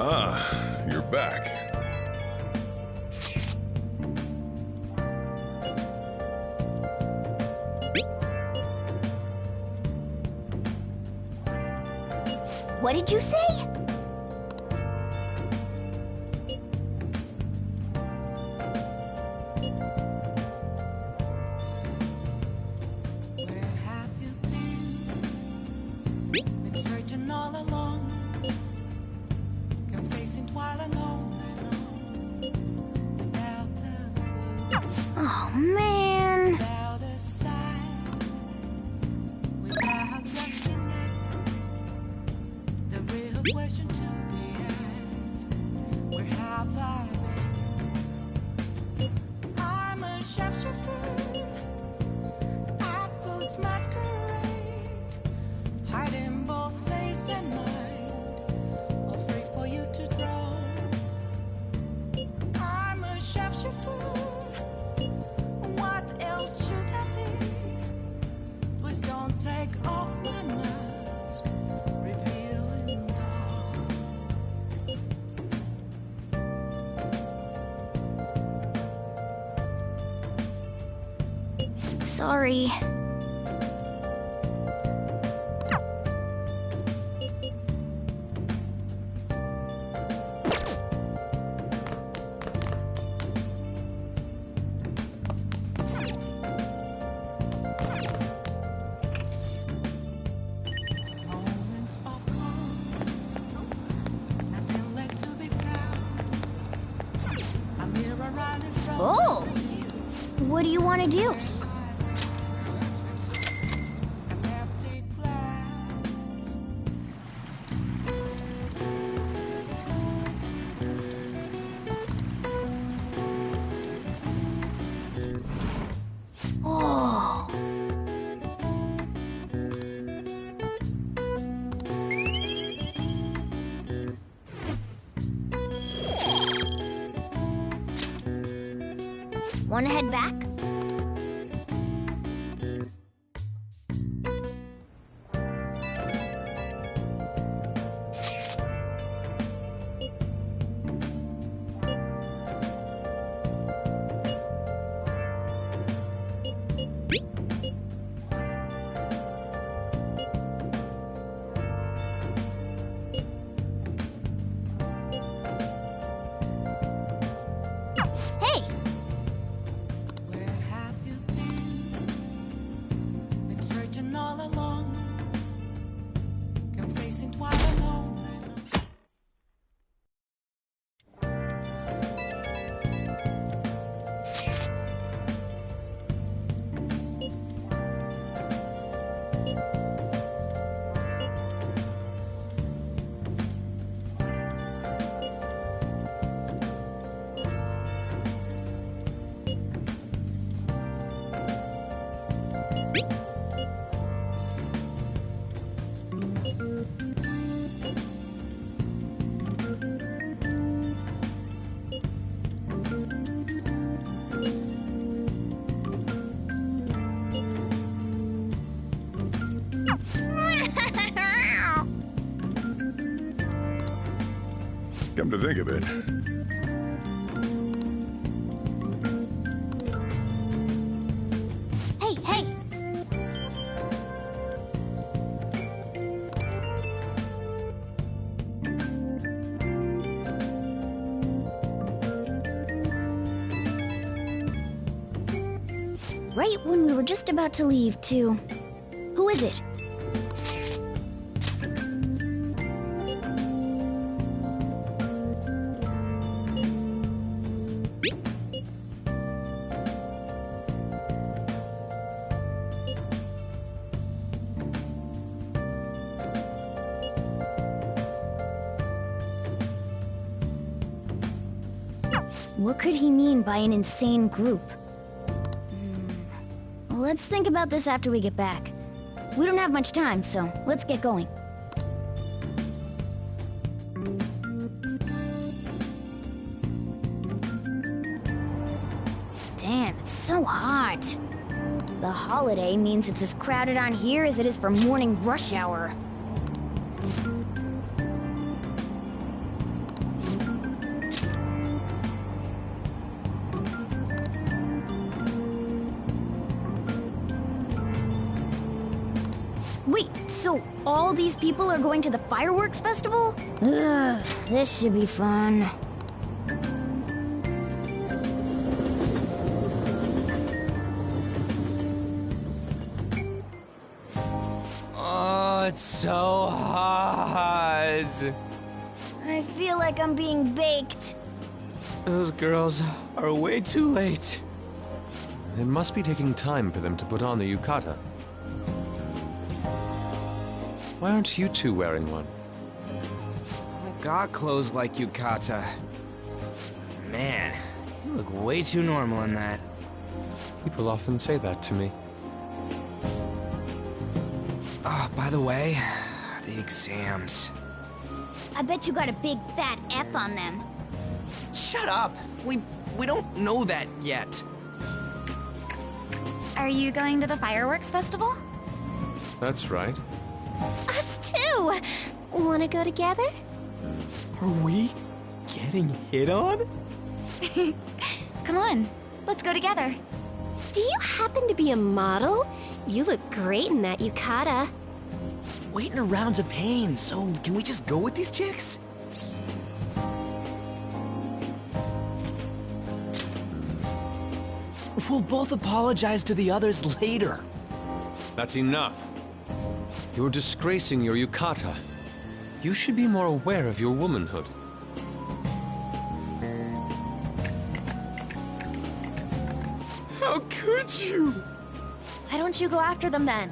Ah, you're back. What did you say? Where have you been? Been searching all along, kept facing twilight on and on, without a clue, Oh, man. without a sign, without looking at the real question to be asked. Where have I Sorry. Oh! What do you want to do? Oh! Want to head back? Hey! Been searching all along, confessing twice alone. Come to think of it, Hey, hey! Right when we were just about to leave, too. Who is it? What could he mean by an insane group? Let's think about this after we get back. We don't have much time, so let's get going. Damn, it's so hot. The holiday means it's as crowded on here as it is for morning rush hour. Wait, so all these people are going to the fireworks festival? Ugh, this should be fun. Oh, it's so hot. I feel like I'm being baked. Those girls are way too late. It must be taking time for them to put on the yukata. Why aren't you two wearing one? I don't got clothes like yukata. Man, you look way too normal in that. People often say that to me. Oh, by the way, the exams. I bet you got a big fat F on them. Shut up! We don't know that yet. Are you going to the fireworks festival? That's right. Us too! Wanna go together? Are we getting hit on? Come on, let's go together. Do you happen to be a model? You look great in that yukata. Waiting around's a pain, so can we just go with these chicks? We'll both apologize to the others later. That's enough. You're disgracing your yukata. You should be more aware of your womanhood. How could you? Why don't you go after them then?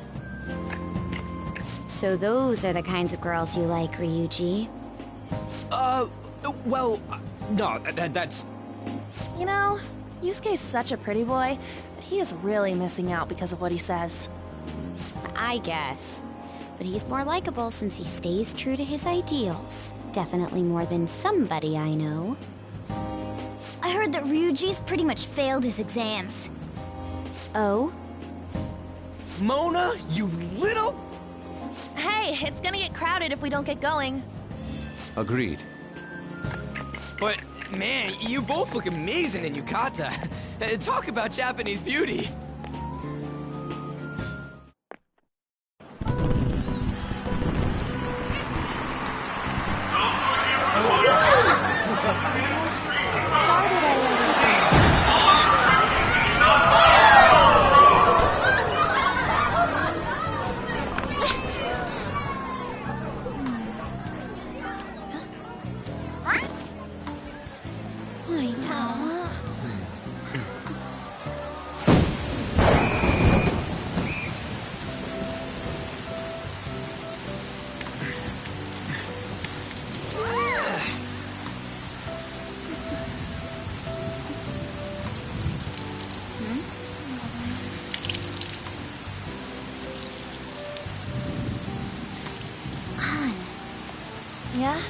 So those are the kinds of girls you like, Ryuji. Well, no, that's... You know, Yusuke's such a pretty boy, but he is really missing out because of what he says. I guess. But he's more likable since he stays true to his ideals. Definitely more than somebody I know. I heard that Ryuji's pretty much failed his exams. Oh? Mona, you little... Hey, it's gonna get crowded if we don't get going. Agreed. But, man, you both look amazing in yukata. Talk about Japanese beauty. Started already. I know. Yeah?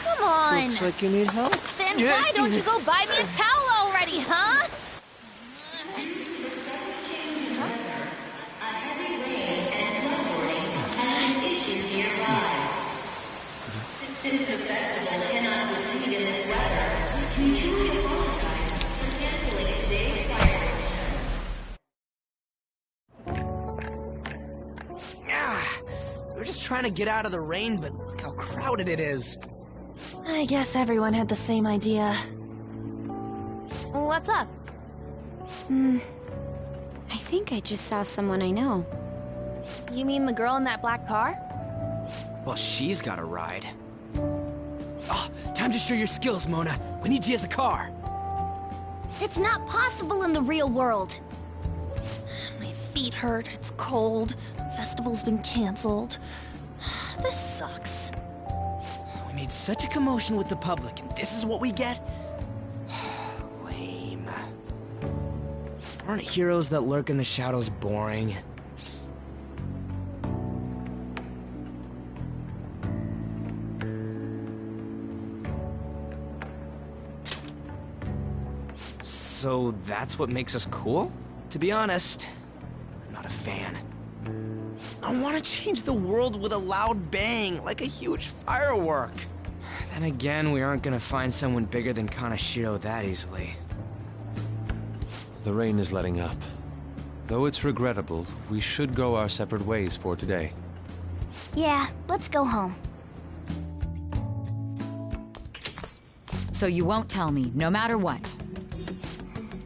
Come on! Looks like you need help. Then why don't you go buy me a towel already, huh? We're just trying to get out of the rain, but look how crowded it is. I guess everyone had the same idea. What's up? I think I just saw someone I know. You mean the girl in that black car? Well, she's got a ride. Oh, time to show your skills, Mona. We need you as a car. It's not possible in the real world. My feet hurt, it's cold, festival's been canceled. This sucks. We made such a commotion with the public, and this is what we get? Lame. Aren't heroes that lurk in the shadows boring? So that's what makes us cool? To be honest, I'm not a fan. I want to change the world with a loud bang, like a huge firework. Then again, we aren't gonna find someone bigger than Kaneshiro that easily. The rain is letting up. Though it's regrettable, we should go our separate ways for today. Yeah, let's go home. So you won't tell me, no matter what.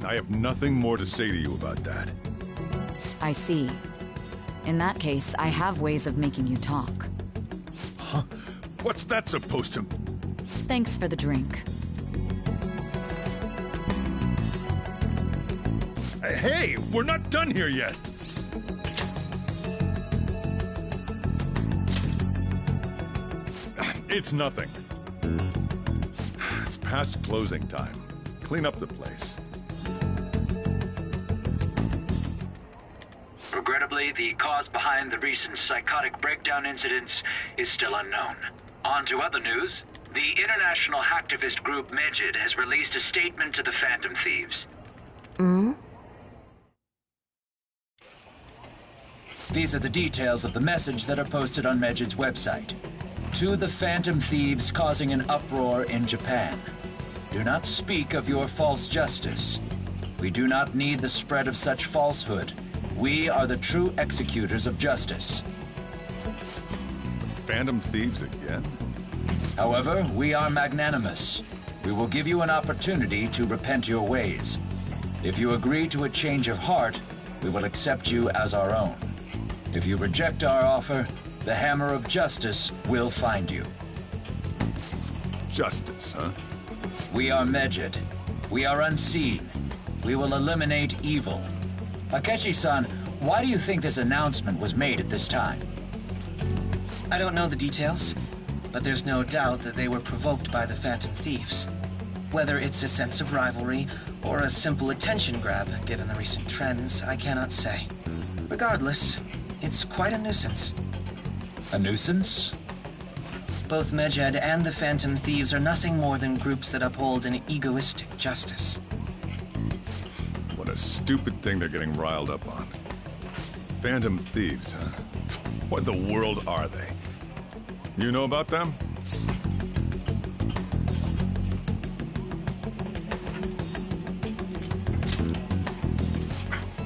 I have nothing more to say to you about that. I see. In that case, I have ways of making you talk. Huh? What's that supposed to... Thanks for the drink. Hey, we're not done here yet! It's nothing. It's past closing time. Clean up the place. Regrettably, the cause behind the recent psychotic breakdown incidents is still unknown. On to other news. The international hacktivist group Medjed has released a statement to the Phantom Thieves. These are the details of the message that are posted on Medjed's website. To the Phantom Thieves causing an uproar in Japan. Do not speak of your false justice. We do not need the spread of such falsehood. We are the true executors of justice. Phantom Thieves again? However, we are magnanimous. We will give you an opportunity to repent your ways. If you agree to a change of heart, we will accept you as our own. If you reject our offer, the hammer of justice will find you. Justice, huh? We are Medjed. We are unseen. We will eliminate evil. Akechi-san, why do you think this announcement was made at this time? I don't know the details, but there's no doubt that they were provoked by the Phantom Thieves. Whether it's a sense of rivalry or a simple attention grab, given the recent trends, I cannot say. Regardless, it's quite a nuisance. A nuisance? Both Medjed and the Phantom Thieves are nothing more than groups that uphold an egoistic justice. What a stupid thing they're getting riled up on. Phantom Thieves, huh? What in the world are they? You know about them?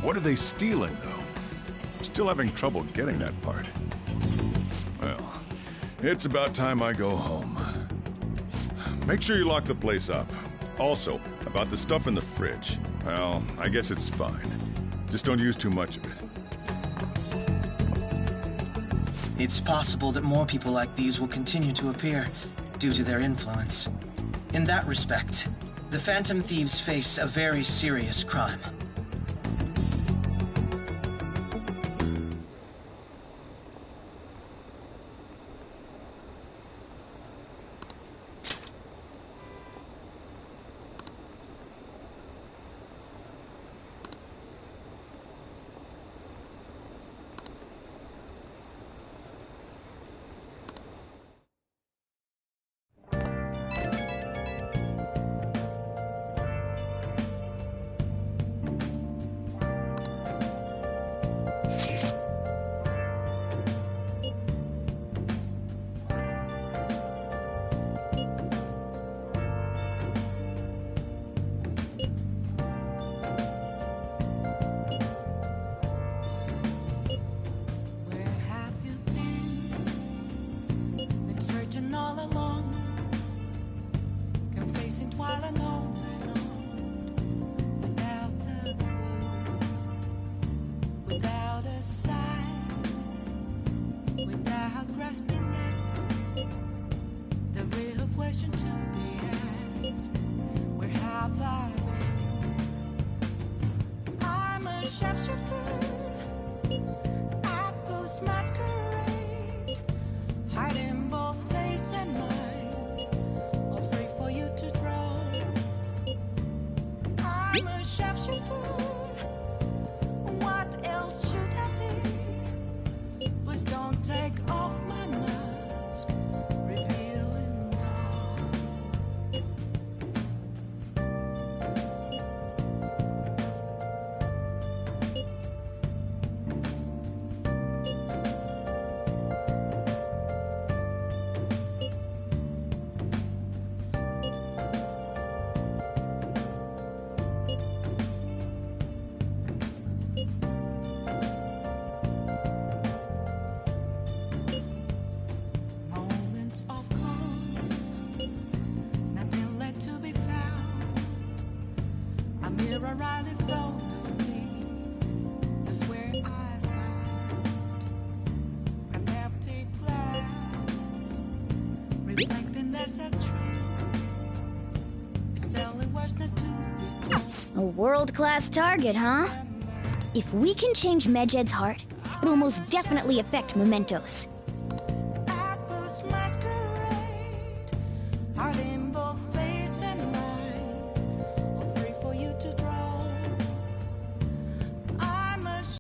What are they stealing, though? I'm still having trouble getting that part. Well, it's about time I go home. Make sure you lock the place up. Also, about the stuff in the fridge. Well, I guess it's fine. Just don't use too much of it. It's possible that more people like these will continue to appear due to their influence. In that respect, the Phantom Thieves face a very serious crime. A world-class target, huh? If we can change Medjed's heart, it'll most definitely affect Mementos.